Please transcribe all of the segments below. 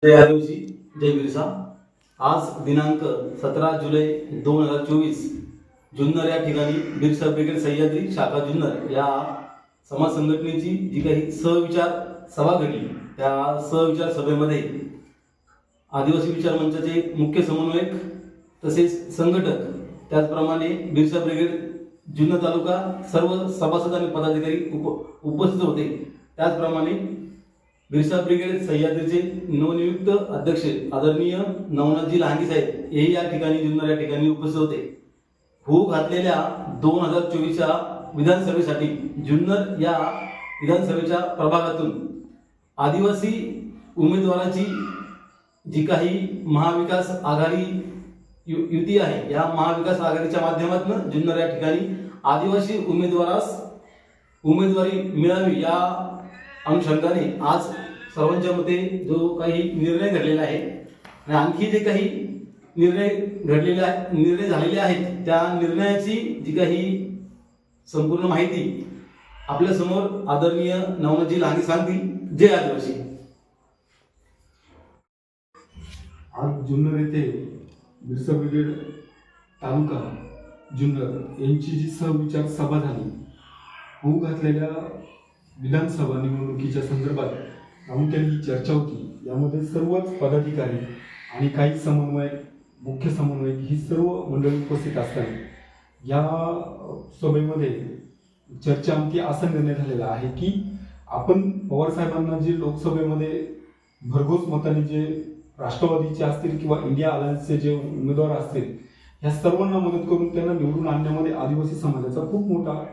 जय आदिवासी, जय बिरसा। आज दिनांक 17 जुलै 2024 जुन्नर या ठिकाणी बिरसा ब्रिगेड सह्याद्री शाखा जुन्नर या समाज संघटनेची जी काही सहविचार सभा घडली, त्या सहविचार सभेमध्ये आदिवासी विचार मंचाचे मुख्य समन्वयक तसेच संघटक, त्याचप्रमाणे बिरसा ब्रिगेड जुन्नर तालुका सर्व सभासद आणि पदाधिकारी उपस्थित होते। त्याचप्रमाणे बिरसा ब्रिगेड सह्याद्रीचे नवनियुक्त अध्यक्ष आदरणीय नवनाथजी लहांगी साहेब हे या ठिकाणी जुन्नर या ठिकाणी उपस्थित होते। होऊ घातलेल्या 2024च्या विधानसभेसाठी जुन्नर या विधानसभेच्या प्रभागातून आदिवासी उमेदवाराची जी काही महाविकास आघाडी युती आहे, या महाविकास आघाडीच्या माध्यमातून जुन्नर या ठिकाणी आदिवासी उमेदवारास उमेदवारी मिळावी या अनुषंगाने आज सर्वांच्या मते जो काही निर्णय घडलेला आहे आणि आणखी जे काही निर्णय झालेले आहेत, त्या निर्णयाची जी काही संपूर्ण माहिती आपल्या समोर आदरणीय नवनाथजी लहांगी सांगतील। जय आदिवासी। आज जुन्नर येथे बिरसा ब्रिगेड तालुका जुन्नर यांची जी सहविचार सभा झाली, होऊ घातलेल्या विधानसभा निवडणुकीच्या संदर्भात प्रामुख्याने चर्चा होती। यामध्ये सर्वच पदाधिकारी आणि काही समन्वयक, मुख्य समन्वयक ही सर्व मंडळी उपस्थित असतात। या सभेमध्ये चर्चांती असा निर्णय झालेला आहे की आपण पवार साहेबांना जे लोकसभेमध्ये भरघोस मताने जे राष्ट्रवादीचे असतील किंवा इंडिया अलायन्सचे जे उमेदवार असतील, ह्या सर्वांना मदत करून त्यांना निवडून आणण्यामध्ये आदिवासी समाजाचा खूप मोठा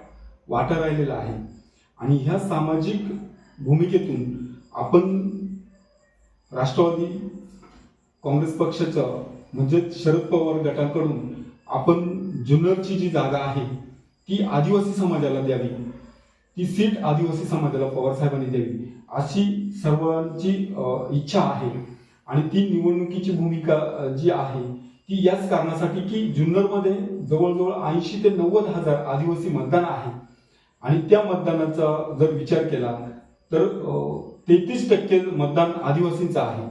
वाटा राहिलेला आहे। आणि ह्या सामाजिक भूमिकेतून आपण राष्ट्रवादी काँग्रेस पक्षाच्या म्हणजे शरद पवार गटाकडून आपण जुन्नरची जी जागा आहे ती आदिवासी समाजाला द्यावी, ती सीट आदिवासी समाजाला पवार साहेबांनी द्यावी अशी सर्वांची इच्छा आहे। आणि ती निवडणुकीची भूमिका जी आहे ती याच कारणासाठी की जुन्नरमध्ये जवळजवळ 80 ते 90 हजार आदिवासी मतदान आहे आणि त्या मतदानाचा जर विचार केला तर 33% मतदान आदिवासींचं आहे।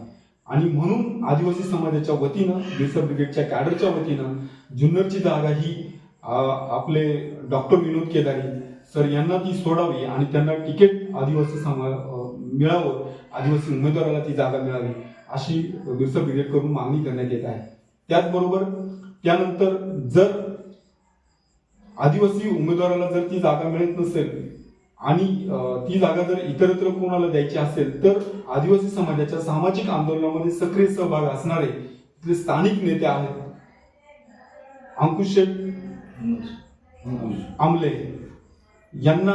आणि म्हणून आदिवासी समाजाच्या वतीनं बिरसा ब्रिगेडच्या कॅडरच्या वतीनं जुन्नरची जागा ही आपले डॉक्टर विनोद केदारी सर यांना ती सोडावी आणि त्यांना तिकीट आदिवासी मिळावं, आदिवासी उमेदवाराला ती जागा मिळावी अशी बिरसा ब्रिगेड करून मागणी करण्यात येत आहे। त्याचबरोबर त्यानंतर जर आदिवासी उमेदवाराला जर ती जागा मिळत नसेल आणि ती जागा जर इतरत्र कोणाला द्यायची असेल तर आदिवासी समाजाच्या सामाजिक आंदोलनामध्ये सक्रिय सहभाग असणारे जे स्थानिक नेते आहेत, अंकुश आमले यांना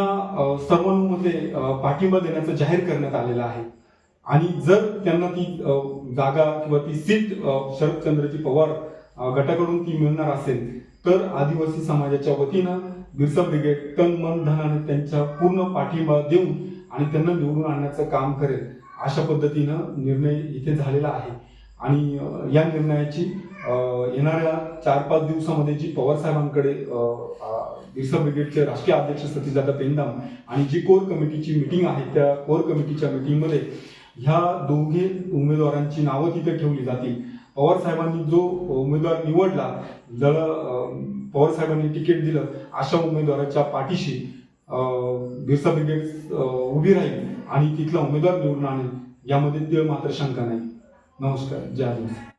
सर्वानुमते पाठिंबा देण्याचं जाहीर करण्यात आलेला आहे। आणि जर त्यांना ती जागा किंवा ती सीट शरदचंद्रजी पवार गटाकडून ती मिळणार असेल तर आदिवासी समाजाच्या वतीनं बिरसा ब्रिगेड तन मन धनाने त्यांचा पूर्ण पाठिंबा देऊन आणि त्यांना निवडून आणण्याचं काम करेल अशा पद्धतीनं निर्णय इथे झालेला आहे। आणि या निर्णयाची येणाऱ्या 4-5 दिवसामध्ये जी पवार साहेबांकडे बिरसा ब्रिगेडचे राष्ट्रीय अध्यक्ष सतीशदादा पेंदाम आणि जी कोर कमिटीची मीटिंग आहे, त्या कोर कमिटीच्या मीटिंगमध्ये ह्या दोघे उमेदवारांची नावं तिथे ठेवली जातील। पवार साहेबांनी जो उमेदवार निवडला, जर पवार साहेबांनी तिकीट दिलं अशा उमेदवाराच्या पाठीशी बिरसा ब्रिगेड उभी राहील आणि तिथला उमेदवार निवडून आणेल, यामध्ये ते मात्र शंका नाही। नमस्कार, जय आदिवासी।